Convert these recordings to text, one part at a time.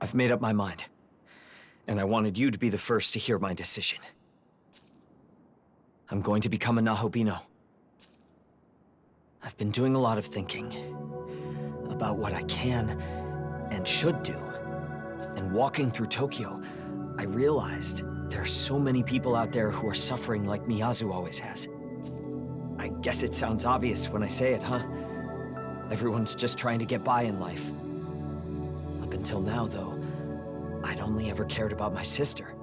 I've made up my mind. And I wanted you to be the first to hear my decision. I'm going to become a Nahobino. I've been doing a lot of thinking about what I can and should do. And walking through Tokyo, I realized there are so many people out there who are suffering like Miyazu always has. I guess it sounds obvious when I say it, huh? Everyone's just trying to get by in life. Up until now, though, I'd only ever cared about my sister.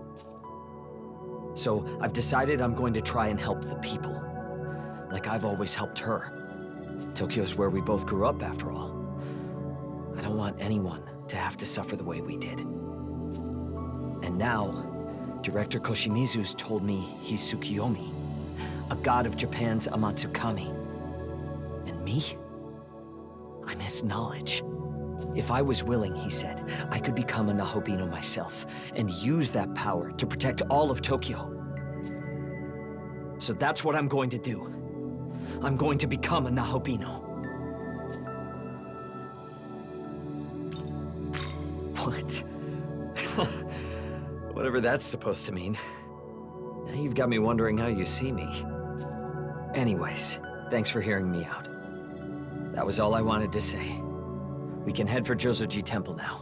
So I've decided I'm going to try and help the people, like I've always helped her. Tokyo's where we both grew up, after all. I don't want anyone to have to suffer the way we did. And now, Director Koshimizu's told me he's Tsukiyomi, a god of Japan's Amatsukami. And me? I'm his knowledge. If I was willing, he said, I could become a Nahobino myself and use that power to protect all of Tokyo. So that's what I'm going to do. I'm going to become a Nahobino. What? Whatever that's supposed to mean. Now you've got me wondering how you see me. Anyways, thanks for hearing me out. That was all I wanted to say. We can head for Jozoji Temple now.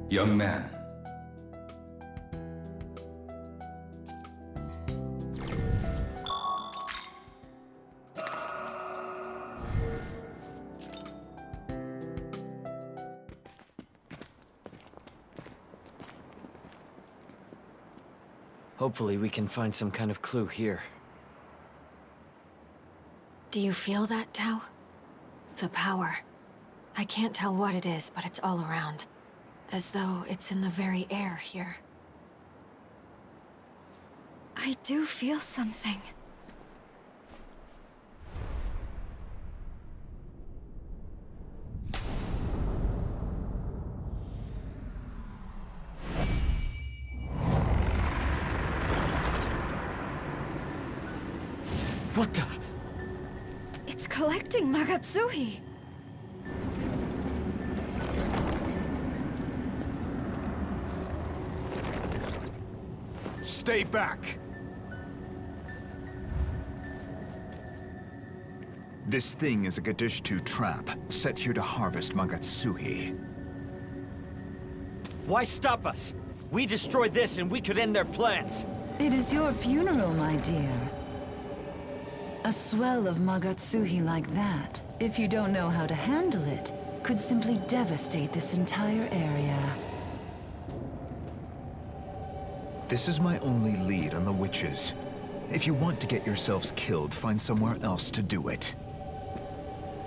Young man. Hopefully we can find some kind of clue here. Do you feel that, Tao? The power. I can't tell what it is, but it's all around. As though it's in the very air here. I do feel something. What the? It's collecting Magatsuhi. Stay back! This thing is a Gadishtu trap, set here to harvest Magatsuhi. Why stop us? We destroy this and we could end their plans. It is your funeral, my dear. A swell of Magatsuhi like that, if you don't know how to handle it, could simply devastate this entire area. This is my only lead on the witches. If you want to get yourselves killed, find somewhere else to do it.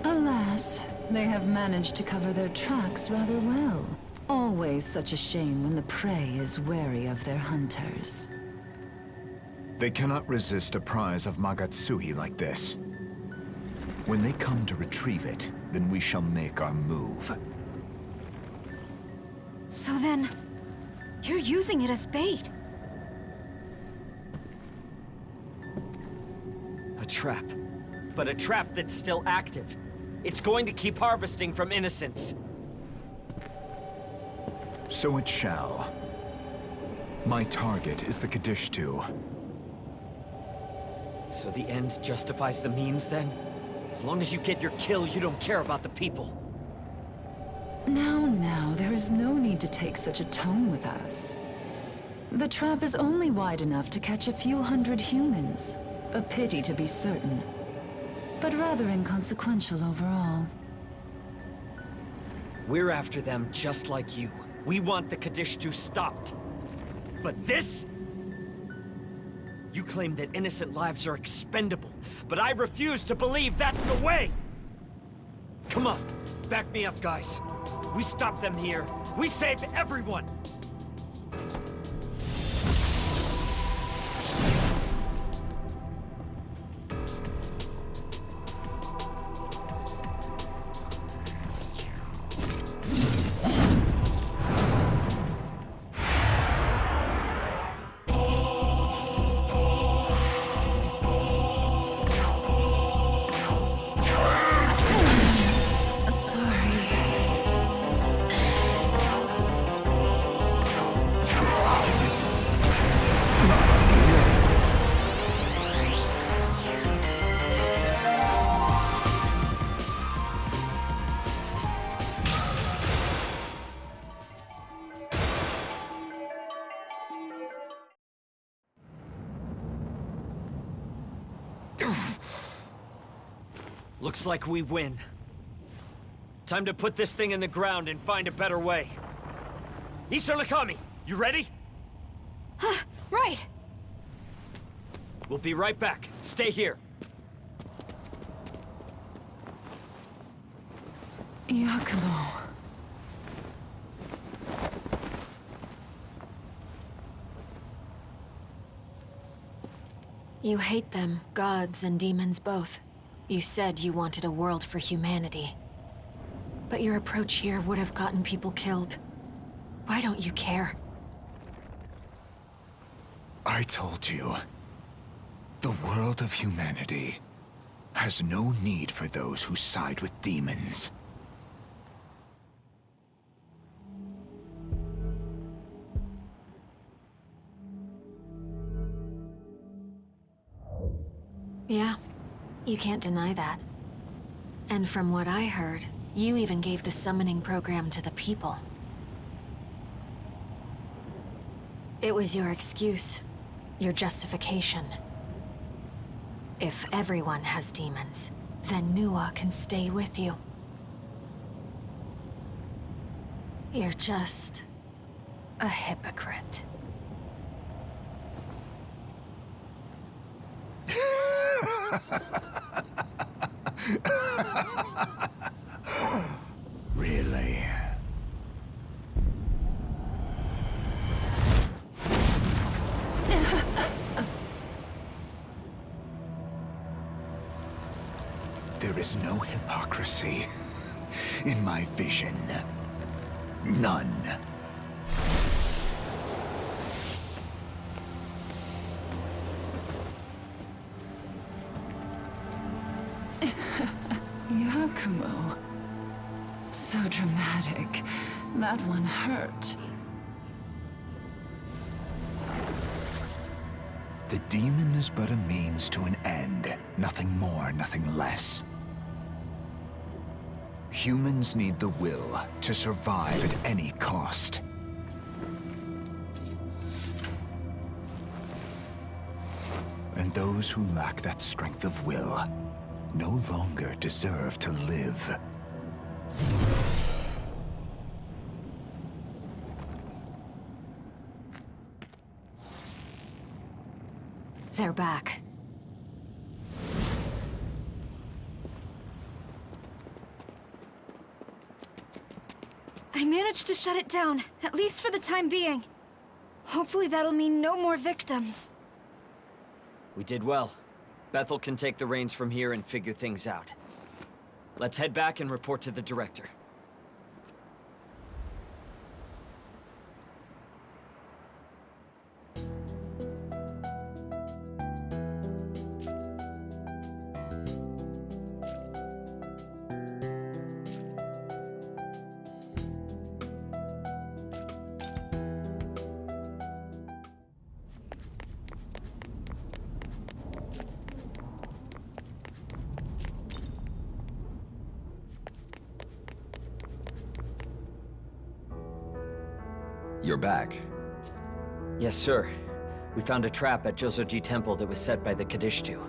Alas, they have managed to cover their tracks rather well. Always such a shame when the prey is wary of their hunters. They cannot resist a prize of Magatsuhi like this. When they come to retrieve it, then we shall make our move. So then, you're using it as bait. A trap. But a trap that's still active. It's going to keep harvesting from innocents. So it shall. My target is the Gadishtu. So the end justifies the means, then? As long as you get your kill, you don't care about the people. Now, there is no need to take such a tone with us. The trap is only wide enough to catch a few hundred humans. A pity to be certain, but rather inconsequential overall. We're after them just like you. We want the Kadishtu stopped. But this? You claim that innocent lives are expendable, but I refuse to believe that's the way! Come on, back me up, guys. We stop them here. We save everyone! Looks like we win. Time to put this thing in the ground and find a better way. Mr. Megami, you ready? Right! We'll be right back. Stay here. Yakumo. You hate them, gods and demons both. You said you wanted a world for humanity. But your approach here would have gotten people killed. Why don't you care? I told you. The world of humanity has no need for those who side with demons. Yeah, you can't deny that. And from what I heard, you even gave the summoning program to the people. It was your excuse, your justification. If everyone has demons, then Nuwa can stay with you. You're just a hypocrite. Really? There is no hypocrisy in my vision. None. Yakumo. So dramatic. That one hurt. The demon is but a means to an end. Nothing more, nothing less. Humans need the will to survive at any cost. And those who lack that strength of will no longer deserve to live. They're back. I managed to shut it down, at least for the time being. Hopefully that'll mean no more victims. We did well. Bethel can take the reins from here and figure things out. Let's head back and report to the director. You're back. Yes, sir. We found a trap at Jozoji Temple that was set by the Kadishtu.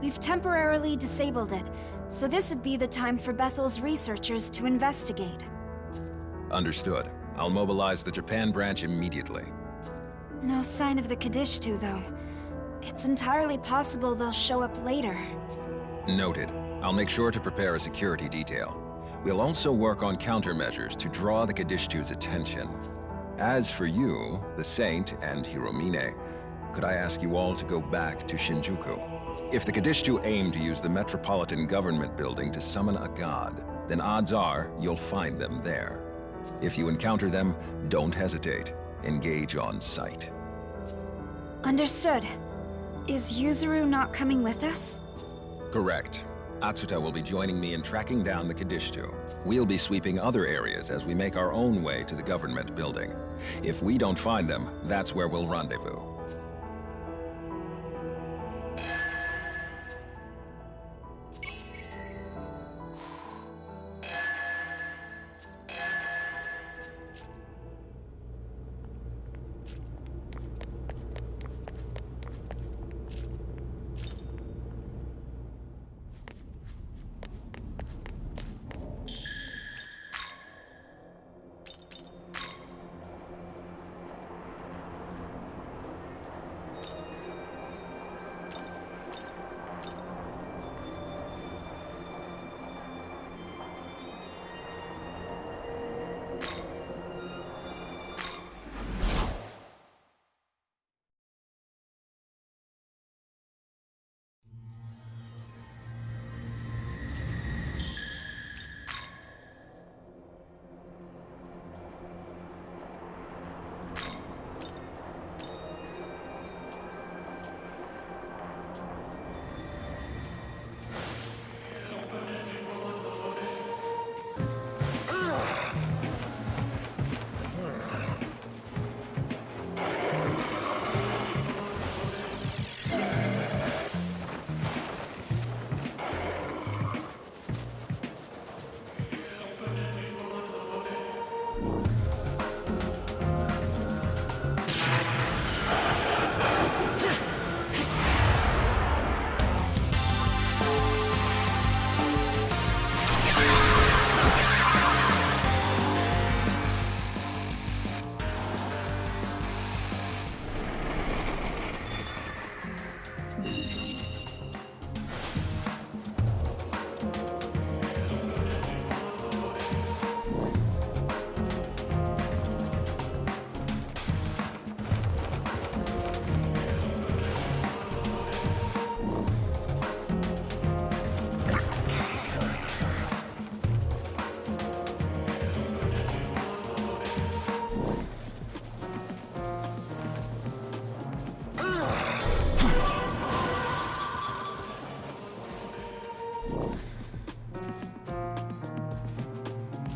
We've temporarily disabled it, so this would be the time for Bethel's researchers to investigate. Understood. I'll mobilize the Japan branch immediately. No sign of the Kadishtu, though. It's entirely possible they'll show up later. Noted. I'll make sure to prepare a security detail. We'll also work on countermeasures to draw the Kadishtu's attention. As for you, the Saint, and Hiromine, could I ask you all to go back to Shinjuku? If the Kadishtu aim to use the Metropolitan Government Building to summon a god, then odds are you'll find them there. If you encounter them, don't hesitate. Engage on sight. Understood. Is Yuzuru not coming with us? Correct. Atsuta will be joining me in tracking down the Kadishtu. We'll be sweeping other areas as we make our own way to the government building. If we don't find them, that's where we'll rendezvous.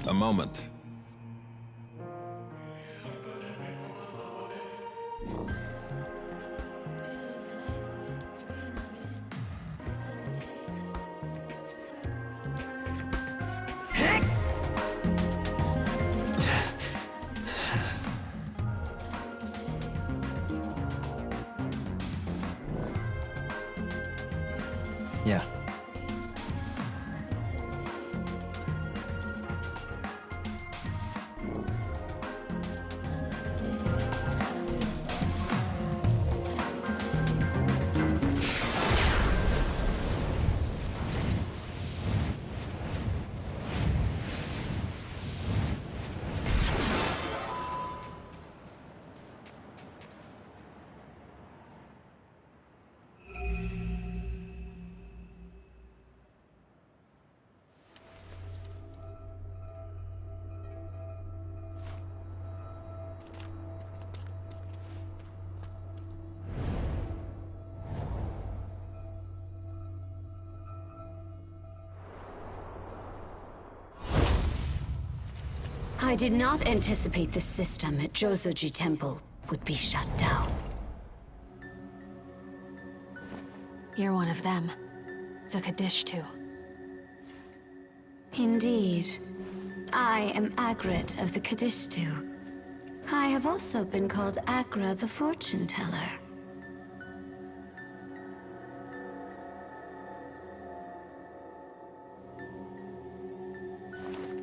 A moment. Yeah. I did not anticipate the system at Jozoji Temple would be shut down. You're one of them. The Kadishtu. Indeed. I am Agrit of the Kadishtu. I have also been called Agra the Fortune Teller.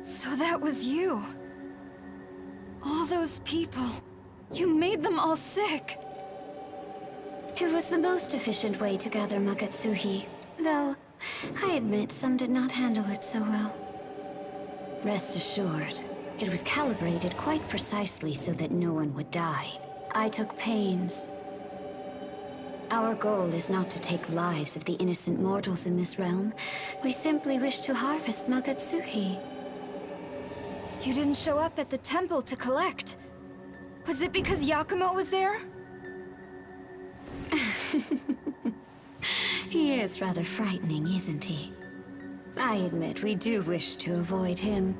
So that was you. All those people. You made them all sick. It was the most efficient way to gather Magatsuhi, though I admit some did not handle it so well. Rest assured, it was calibrated quite precisely so that no one would die. I took pains. Our goal is not to take lives of the innocent mortals in this realm. We simply wish to harvest Magatsuhi. You didn't show up at the temple to collect. Was it because Yakumo was there? He is rather frightening, isn't he? I admit we do wish to avoid him.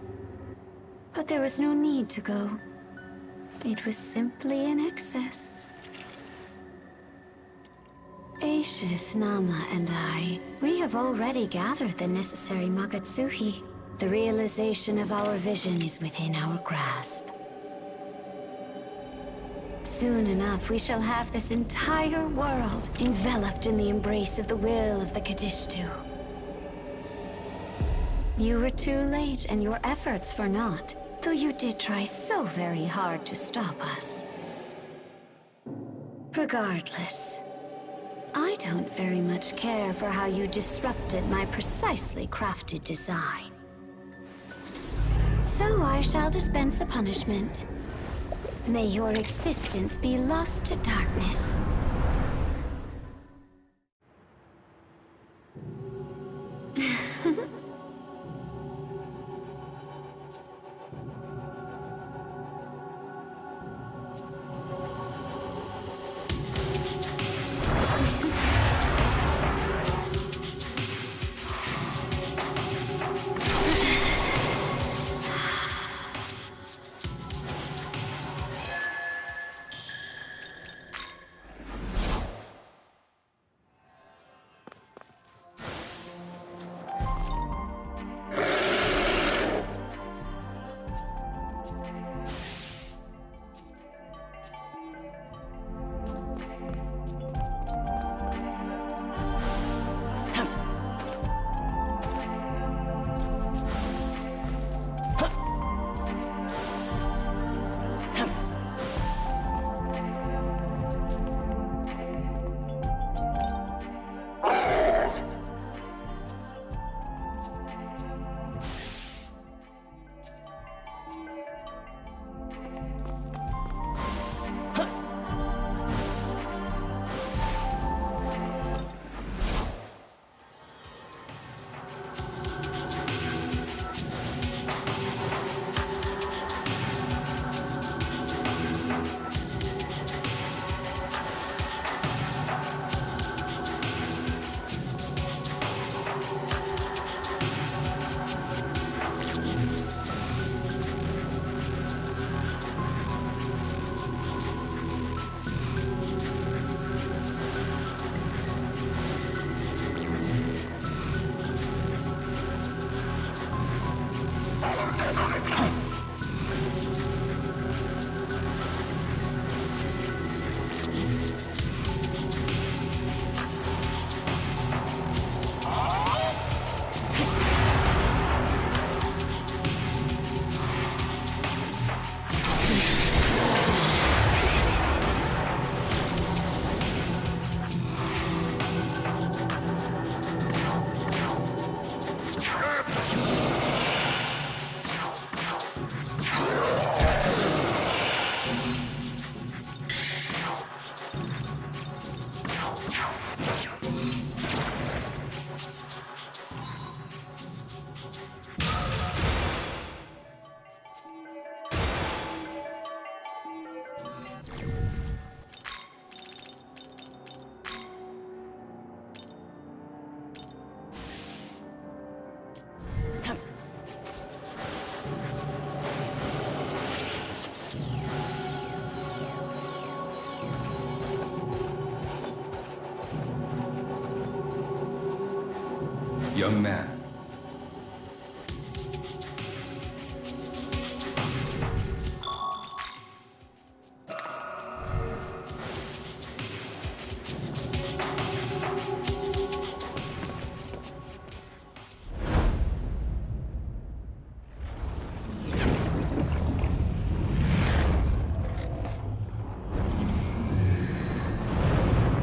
But there was no need to go. It was simply an excess. Aishith, Nama, and I, we have already gathered the necessary Magatsuhi. The realization of our vision is within our grasp. Soon enough, we shall have this entire world enveloped in the embrace of the will of the Kadishtu. You were too late, and your efforts for naught, though you did try so very hard to stop us. Regardless, I don't very much care for how you disrupted my precisely crafted design. So I shall dispense a punishment. May your existence be lost to darkness. Young man.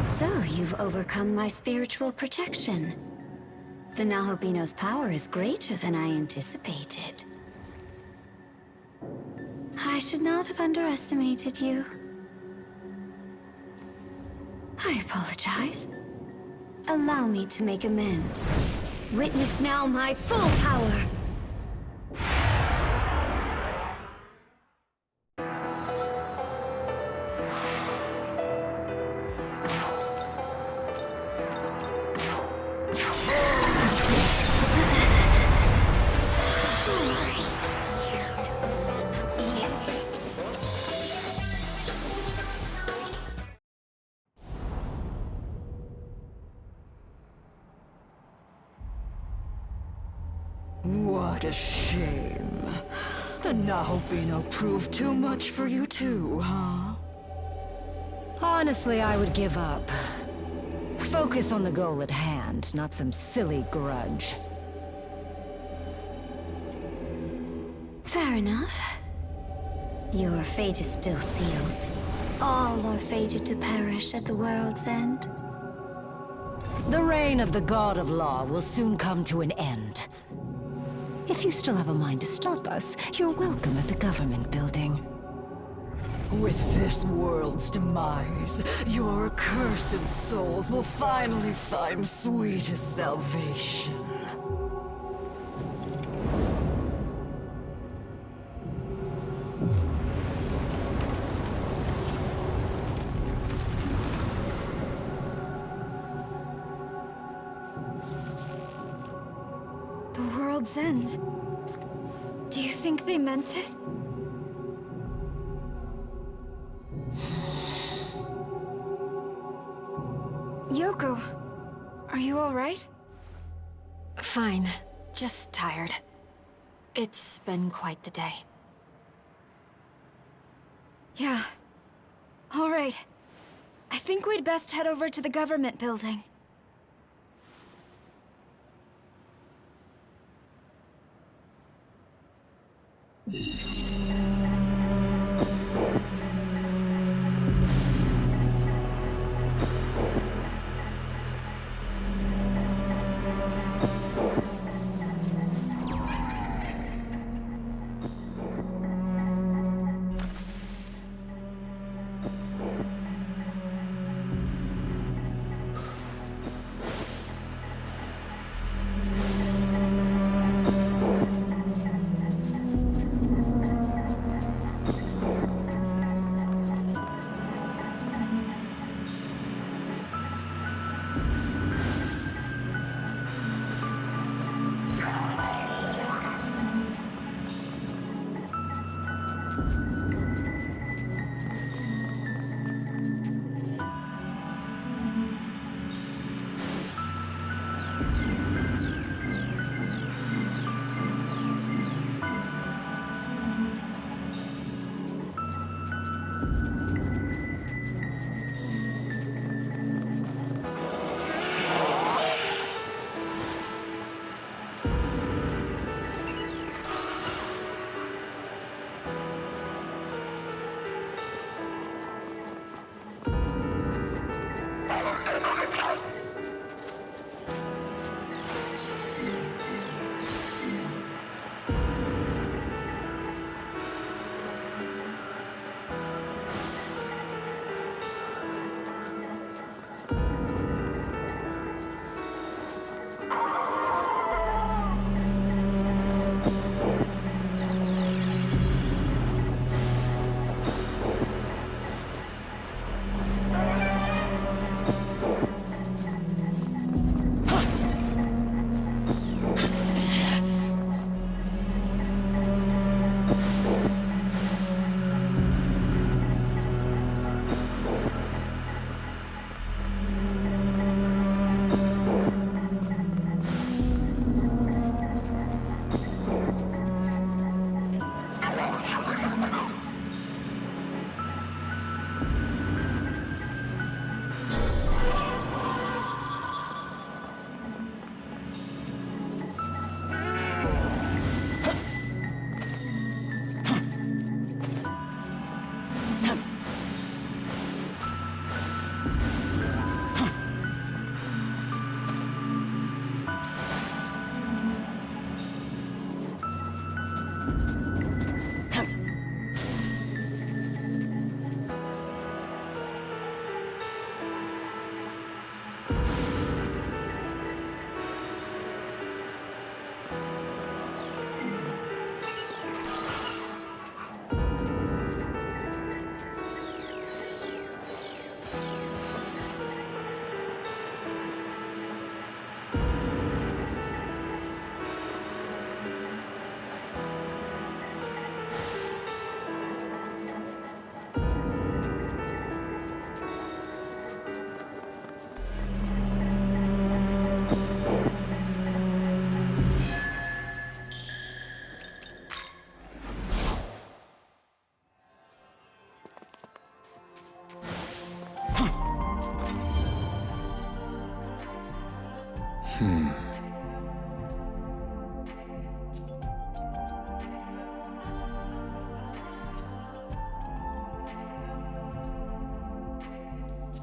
So, you've overcome my spiritual protection. The Nahobino's power is greater than I anticipated. I should not have underestimated you. I apologize. Allow me to make amends. Witness now my full power! What a shame. The Nahobino proved too much for you too, huh? Honestly, I would give up. Focus on the goal at hand, not some silly grudge. Fair enough. Your fate is still sealed. All are fated to perish at the world's end. The reign of the God of Law will soon come to an end. If you still have a mind to stop us, you're welcome at the government building. With this world's demise, your accursed souls will finally find sweetest salvation. The world's end. Do you think they meant it? Yoko, are you all right? Fine. Just tired. It's been quite the day. Yeah. All right. I think we'd best head over to the government building.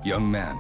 Young man.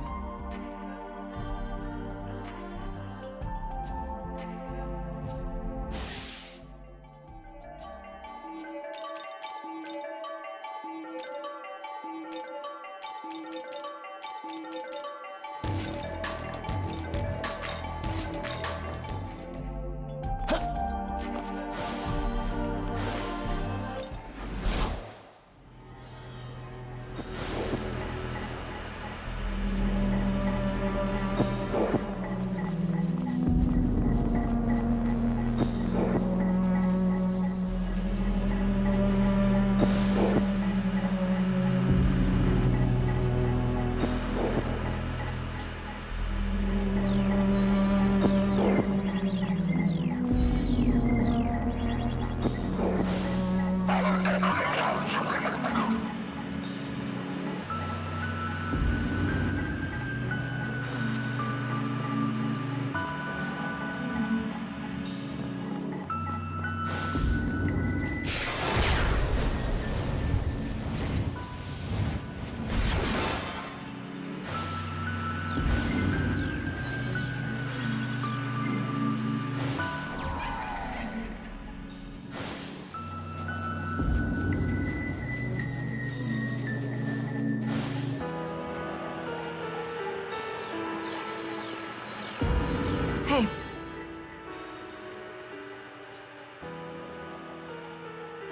Hey.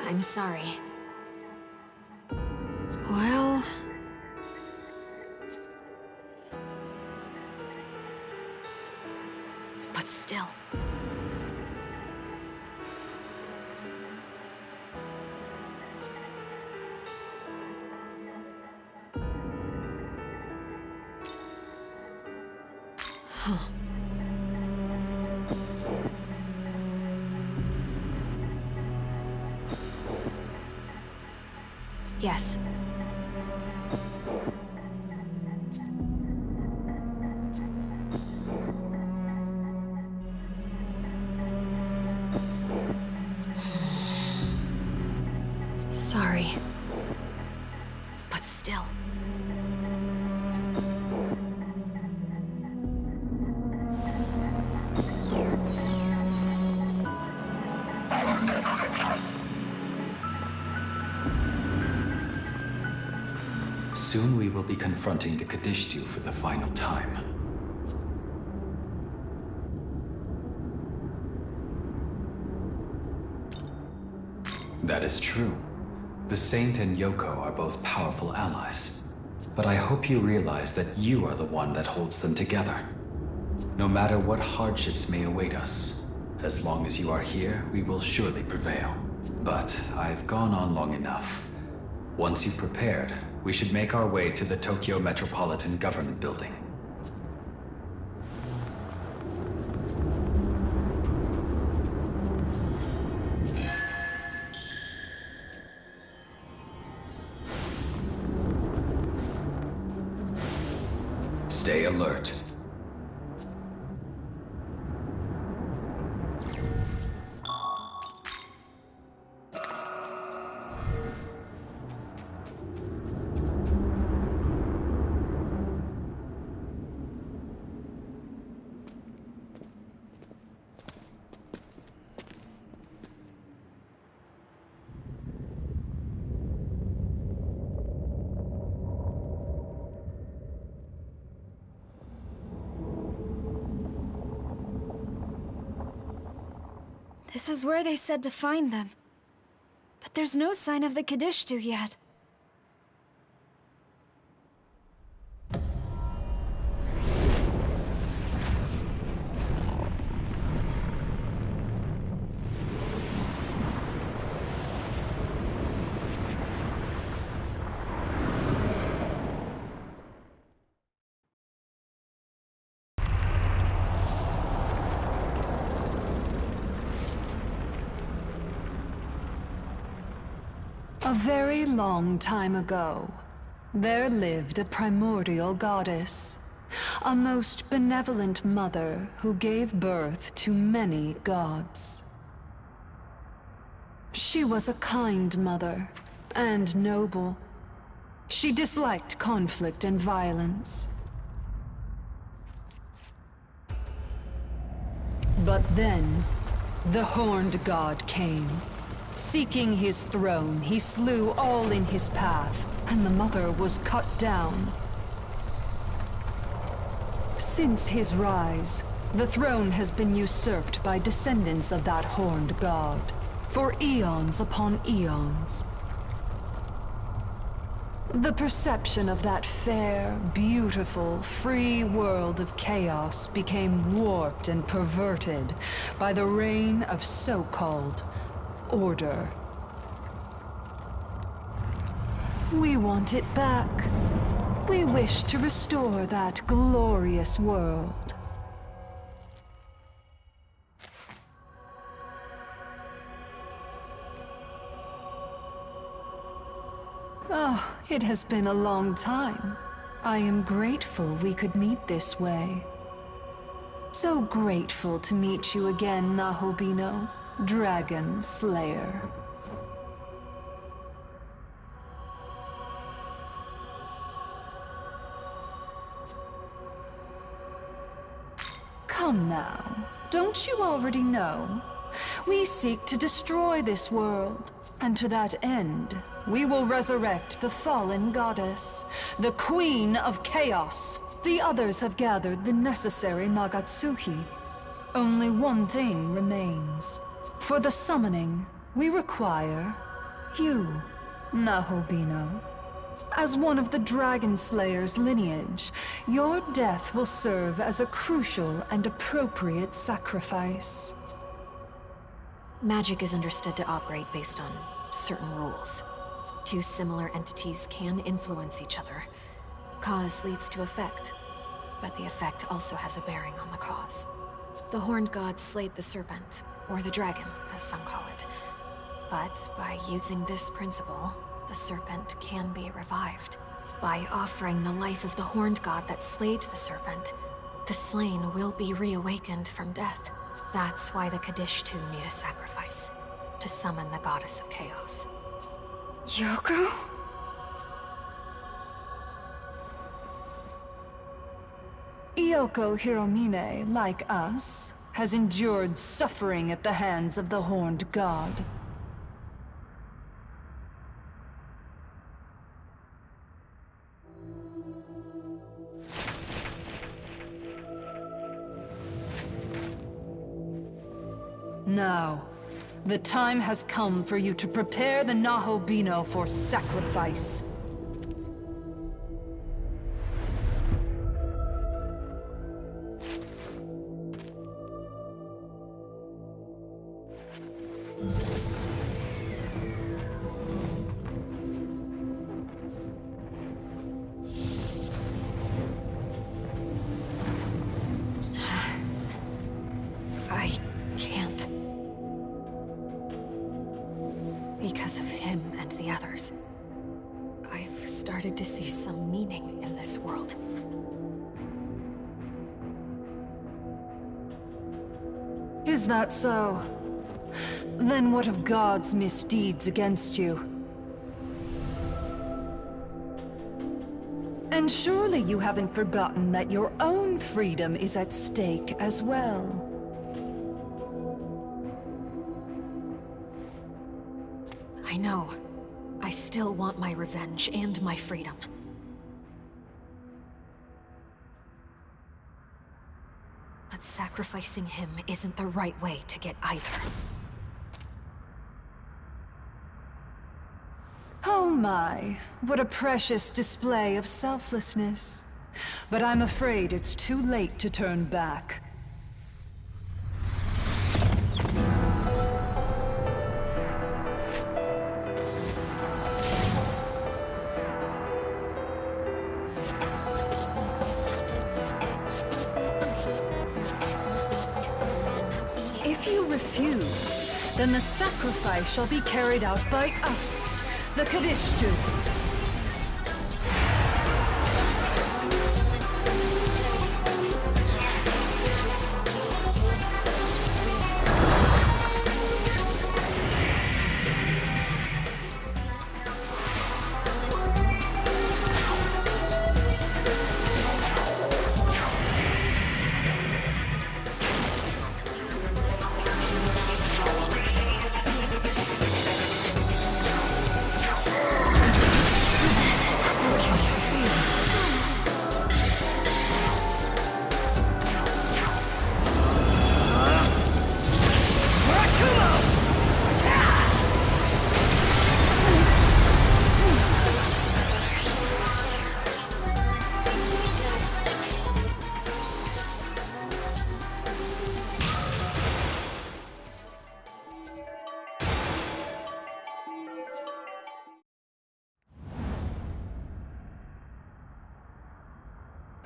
I'm sorry. Well... but still. Huh. Yes. Sorry. But still. Soon we will be confronting the Kadishtu for the final time. That is true. The Saint and Yoko are both powerful allies. But I hope you realize that you are the one that holds them together. No matter what hardships may await us, as long as you are here, we will surely prevail. But I've gone on long enough. Once you've prepared, we should make our way to the Tokyo Metropolitan Government Building. Stay alert. This is where they said to find them. But there's no sign of the Kadishtu yet. A very long time ago, there lived a primordial goddess, a most benevolent mother who gave birth to many gods. She was a kind mother and noble. She disliked conflict and violence. But then, the horned god came. Seeking his throne, he slew all in his path, and the mother was cut down. Since his rise, the throne has been usurped by descendants of that horned god, for eons upon eons. The perception of that fair, beautiful, free world of chaos became warped and perverted by the reign of so-called order. We want it back. We wish to restore that glorious world. Oh, it has been a long time. I am grateful we could meet this way. So grateful to meet you again, Nahobino. Dragon Slayer. Come now, don't you already know? We seek to destroy this world, and to that end, we will resurrect the fallen goddess, the Queen of Chaos. The others have gathered the necessary Magatsuhi. Only one thing remains. For the summoning, we require you, Nahobino. As one of the Dragon Slayer's lineage, your death will serve as a crucial and appropriate sacrifice. Magic is understood to operate based on certain rules. Two similar entities can influence each other. Cause leads to effect, but the effect also has a bearing on the cause. The Horned God slayed the serpent, or the dragon, as some call it. But by using this principle, the serpent can be revived. By offering the life of the Horned God that slayed the serpent, the slain will be reawakened from death. That's why the Kadishtu need a sacrifice, to summon the Goddess of Chaos. Yoko? Yoko Hiromine, like us, has endured suffering at the hands of the Horned God. Now, the time has come for you to prepare the Nahobino for sacrifice. I can't. Because of him and the others, I've started to see some meaning in this world. Is that so? Then what of God's misdeeds against you? And surely you haven't forgotten that your own freedom is at stake as well. I know. I still want my revenge and my freedom. But sacrificing him isn't the right way to get either. my, what a precious display of selflessness. But I'm afraid it's too late to turn back. If you refuse, then the sacrifice shall be carried out by us, the Kadishtu.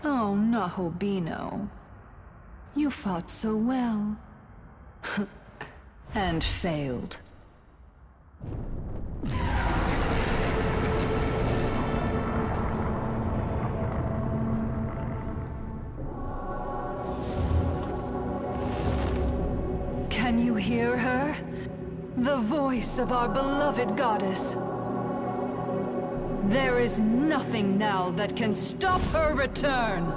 Oh, Nahobino. You fought so well. And failed. Can you hear her? The voice of our beloved goddess. There is nothing now that can stop her return!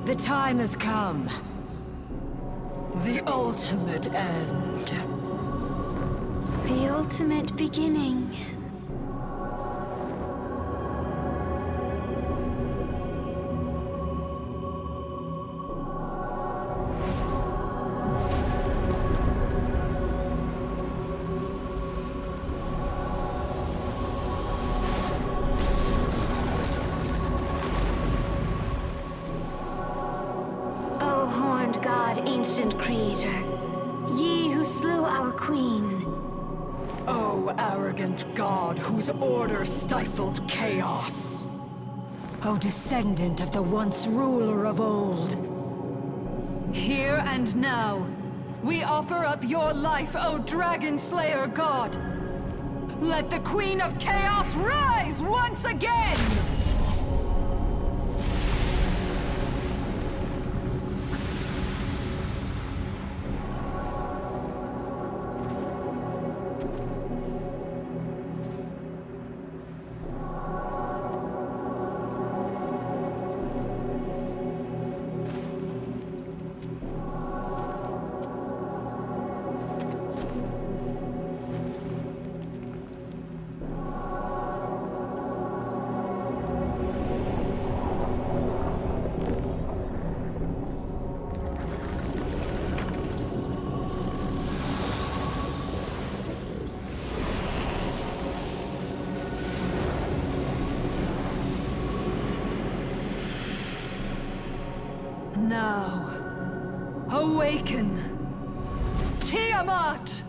The time has come. The ultimate end. The ultimate beginning. Ancient creator, ye who slew our queen. O arrogant god whose order stifled chaos. O descendant of the once ruler of old. Here and now, we offer up your life, O Dragon Slayer God. Let the Queen of Chaos rise once again! Now, awaken, Tiamat!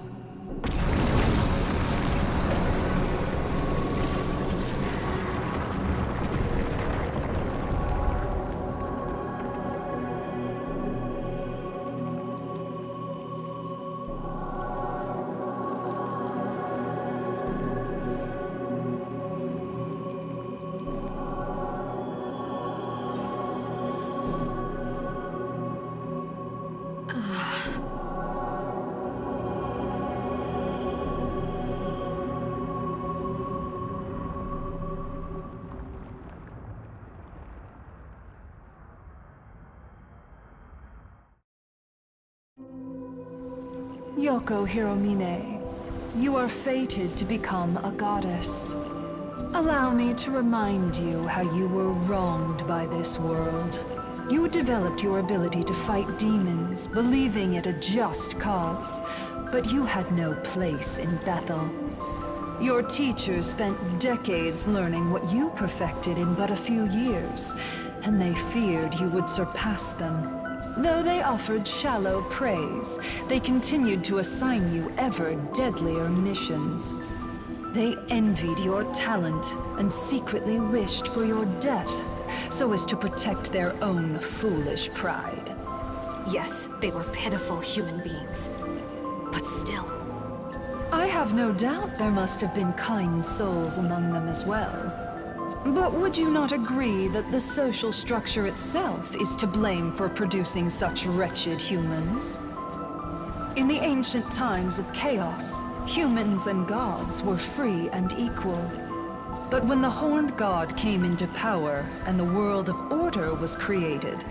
Yoko Hiromine, you are fated to become a goddess. Allow me to remind you how you were wronged by this world. You developed your ability to fight demons, believing it a just cause, but you had no place in Bethel. Your teachers spent decades learning what you perfected in but a few years, and they feared you would surpass them. Though they offered shallow praise, they continued to assign you ever deadlier missions. They envied your talent and secretly wished for your death, so as to protect their own foolish pride. Yes, they were pitiful human beings. But still. I have no doubt there must have been kind souls among them as well. But would you not agree that the social structure itself is to blame for producing such wretched humans? In the ancient times of chaos, humans and gods were free and equal. But when the Horned God came into power and the world of order was created,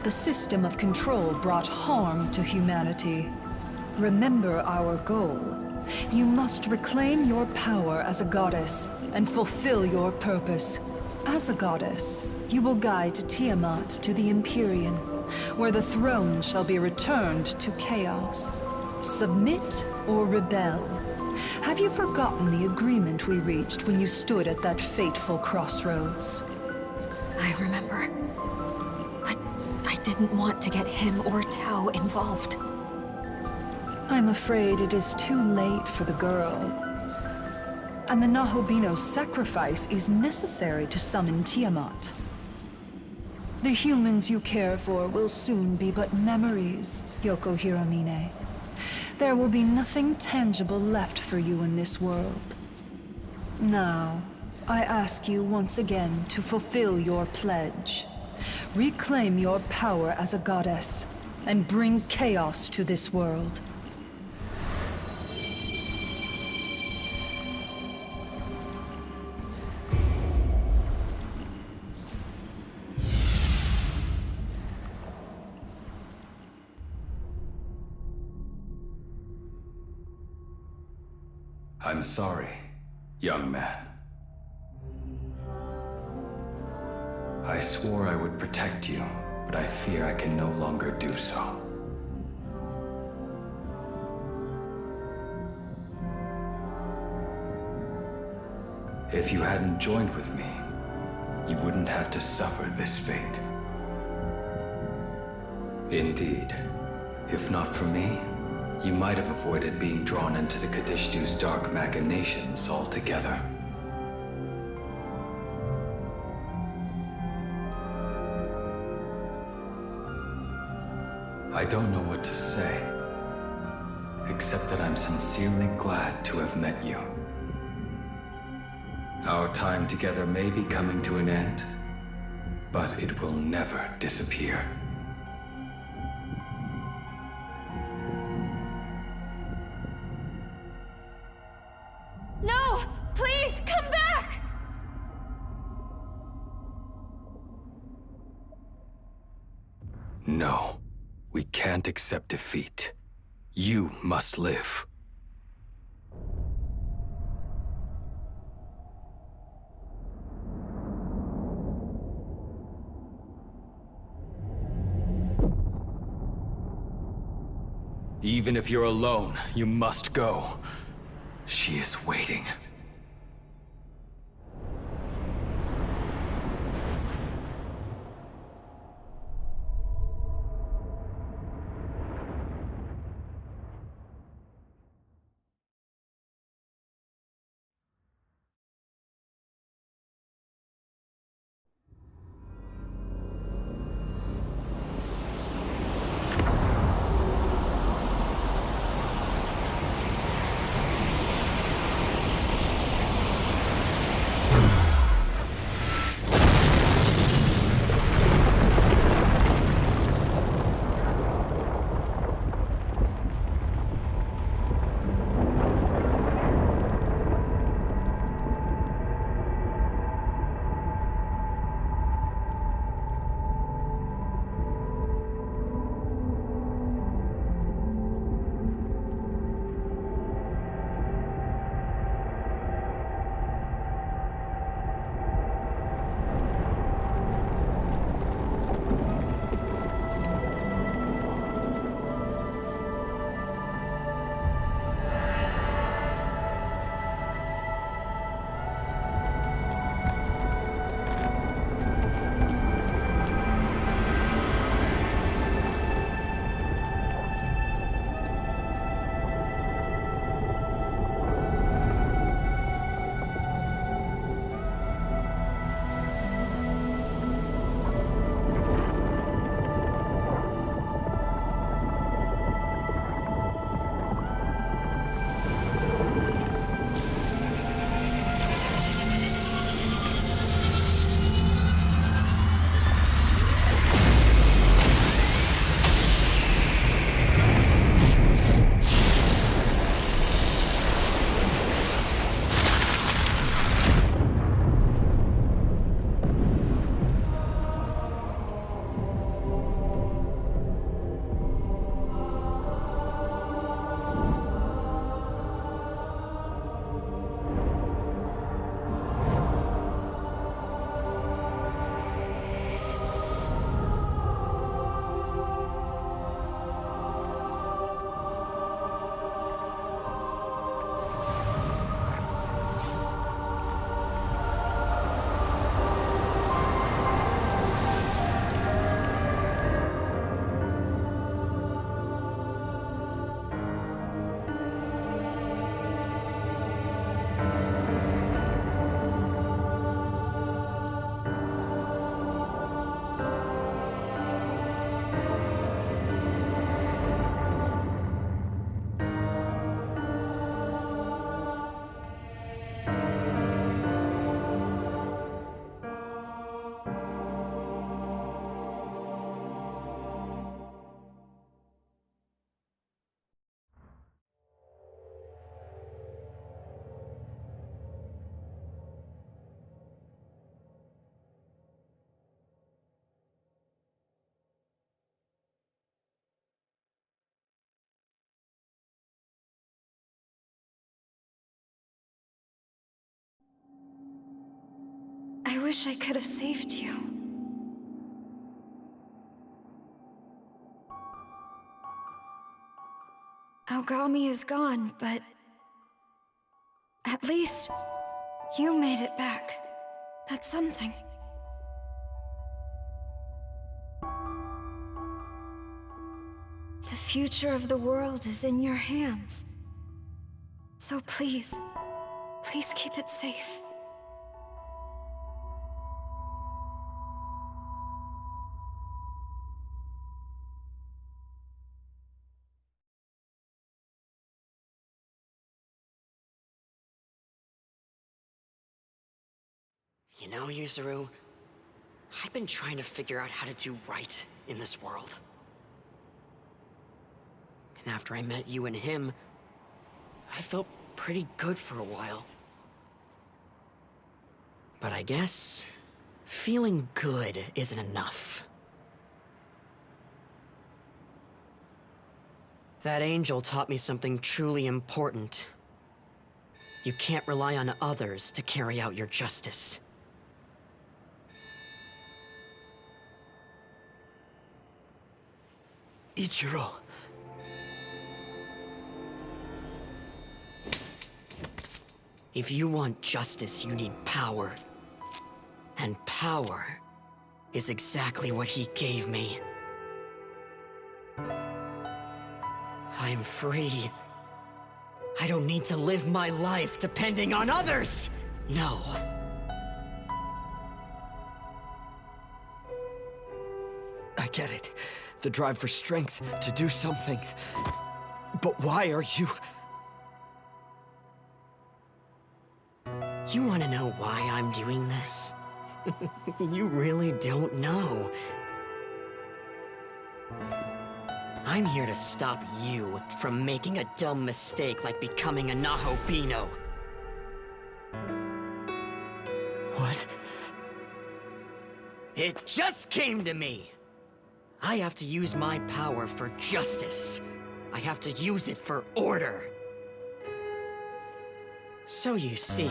the system of control brought harm to humanity. Remember our goal. You must reclaim your power as a goddess and fulfill your purpose. As a goddess, you will guide Tiamat to the Empyrean, where the throne shall be returned to chaos. Submit or rebel. Have you forgotten the agreement we reached when you stood at that fateful crossroads? I remember. But I didn't want to get him or Tao involved. I'm afraid it is too late for the girl. And the Nahobino's sacrifice is necessary to summon Tiamat. The humans you care for will soon be but memories, Yoko Hiromine. There will be nothing tangible left for you in this world. Now, I ask you once again to fulfill your pledge. Reclaim your power as a goddess, and bring chaos to this world. I'm sorry, young man. I swore I would protect you, but I fear I can no longer do so. If you hadn't joined with me, you wouldn't have to suffer this fate. Indeed, if not for me, you might have avoided being drawn into the Kadishtu's dark machinations altogether. I don't know what to say, except that I'm sincerely glad to have met you. Our time together may be coming to an end, but it will never disappear. No! Please, come back! No, we can't accept defeat. You must live. Even if you're alone, you must go. She is waiting. I wish I could have saved you. Aogami is gone, but at least you made it back. That's something. The future of the world is in your hands. So please, please keep it safe. You know, Yuzuru, I've been trying to figure out how to do right in this world. And after I met you and him, I felt pretty good for a while. But I guess feeling good isn't enough. That angel taught me something truly important. You can't rely on others to carry out your justice. Ichiro. If you want justice, you need power. And power is exactly what he gave me. I'm free. I don't need to live my life depending on others! No. I get it. The drive for strength to do something. But why are you... You want to know why I'm doing this? You really don't know. I'm here to stop you from making a dumb mistake like becoming a Nahobino. What? It just came to me! I have to use my power for justice. I have to use it for order. So you see,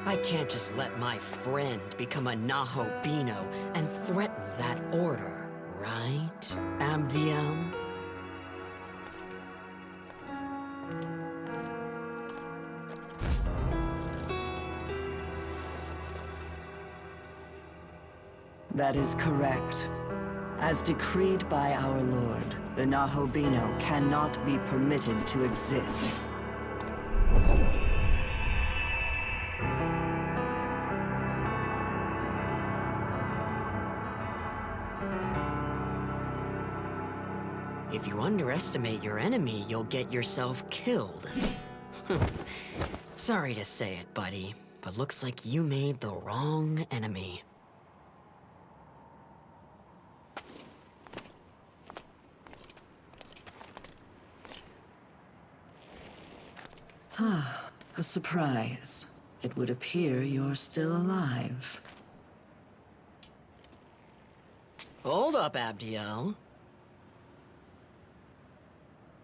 I can't just let my friend become a Nahobino and threaten that order, right, Abdiel? That is correct. As decreed by our Lord, the Nahobino cannot be permitted to exist. If you underestimate your enemy, you'll get yourself killed. Sorry to say it, buddy, but looks like you made the wrong enemy. A surprise. It would appear you're still alive. Hold up, Abdiel.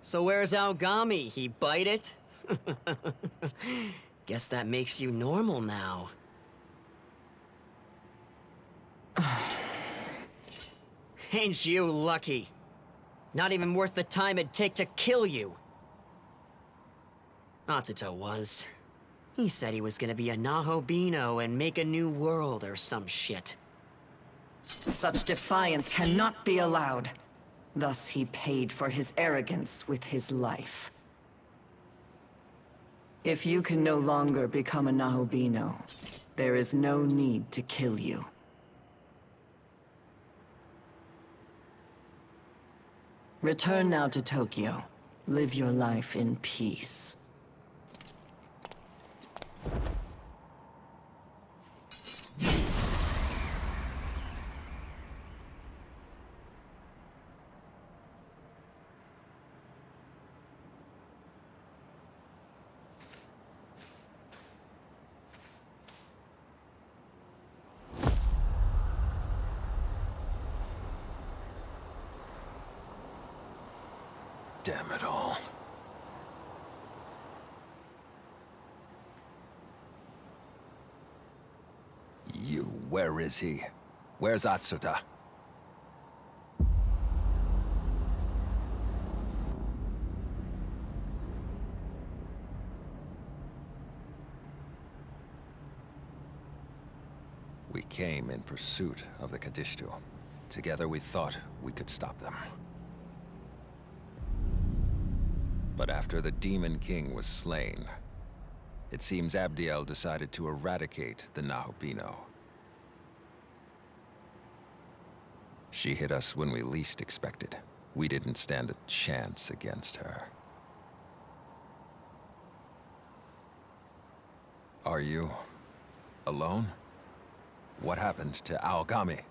So where's Aogami? He bite it? Guess that makes you normal now. Ain't you lucky? Not even worth the time it'd take to kill you. Atsuto was. He said he was gonna be a Nahobino and make a new world or some shit. Such defiance cannot be allowed. Thus he paid for his arrogance with his life. If you can no longer become a Nahobino, there is no need to kill you. Return now to Tokyo. Live your life in peace. Damn it all. Where is he? Where's Atsuta? We came in pursuit of the Kadishtu. Together we thought we could stop them. But after the Demon King was slain, it seems Abdiel decided to eradicate the Nahobino. She hit us when we least expected. We didn't stand a chance against her. Are you alone? What happened to Aogami?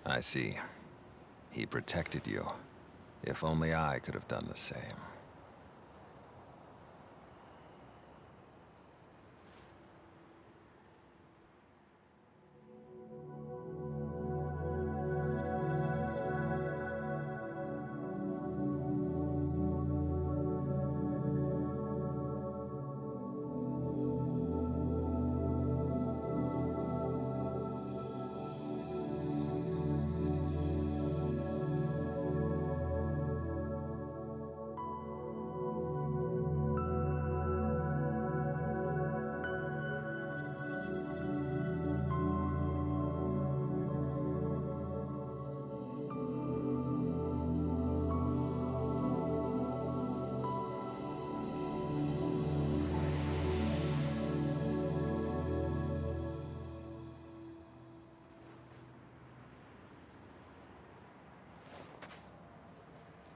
I see. He protected you. If only I could have done the same.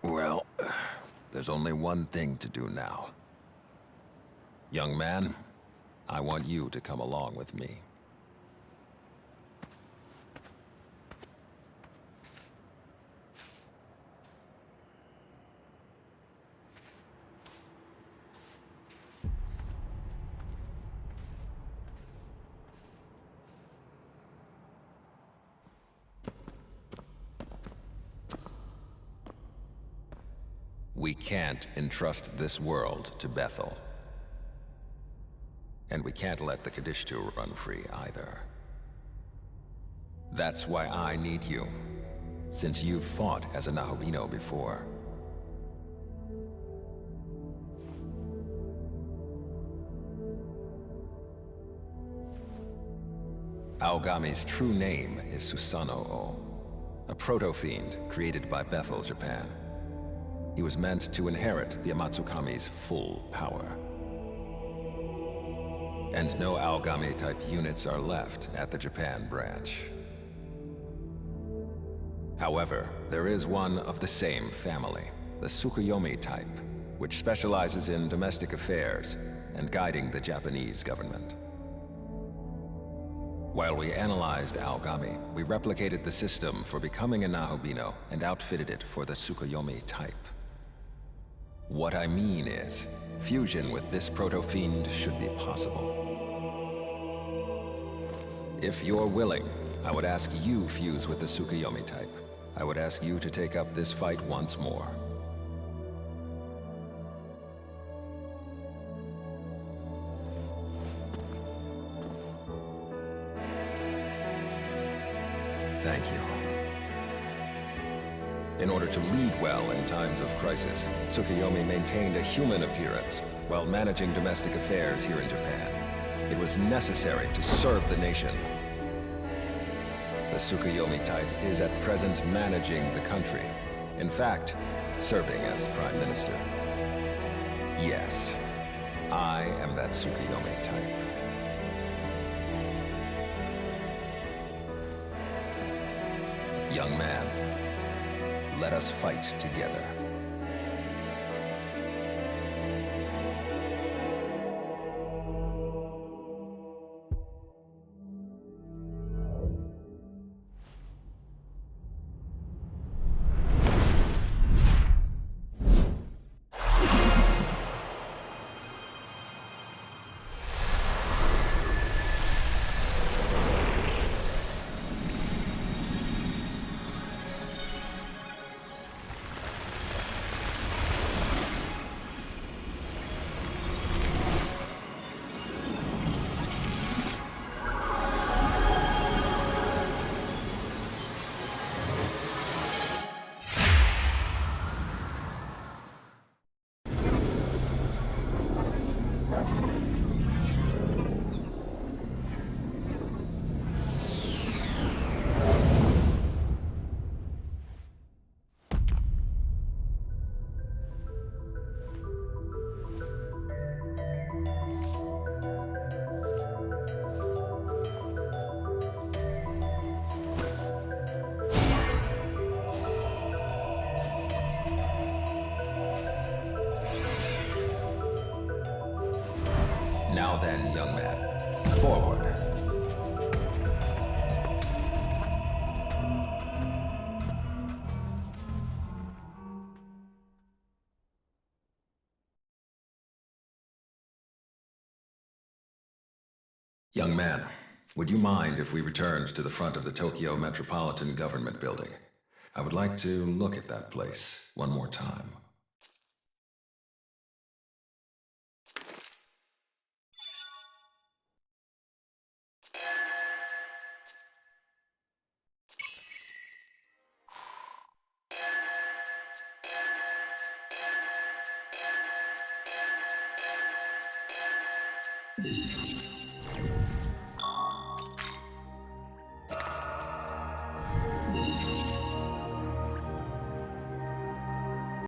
Well, there's only one thing to do now. Young man, I want you to come along with me. We can't entrust this world to Bethel. And we can't let the Kadishtu run free either. That's why I need you, since you've fought as a Nahobino before. Aogami's true name is Susanoo, a proto-fiend created by Bethel, Japan. He was meant to inherit the Amatsukami's full power. And no Aogami-type units are left at the Japan branch. However, there is one of the same family, the Tsukuyomi type, which specializes in domestic affairs and guiding the Japanese government. While we analyzed Aogami, we replicated the system for becoming a Nahobino and outfitted it for the Tsukuyomi type. What I mean is, fusion with this proto-fiend should be possible. If you're willing, I would ask you fuse with the Tsukuyomi type. I would ask you to take up this fight once more. Thank you. In order to lead well in times of crisis, Tsukuyomi maintained a human appearance while managing domestic affairs here in Japan. It was necessary to serve the nation. The Tsukuyomi type is at present managing the country. In fact, serving as Prime Minister. Yes, I am that Tsukuyomi type. Young man, let us fight together. Now then, young man, forward. Young man, would you mind if we returned to the front of the Tokyo Metropolitan Government Building? I would like to look at that place one more time.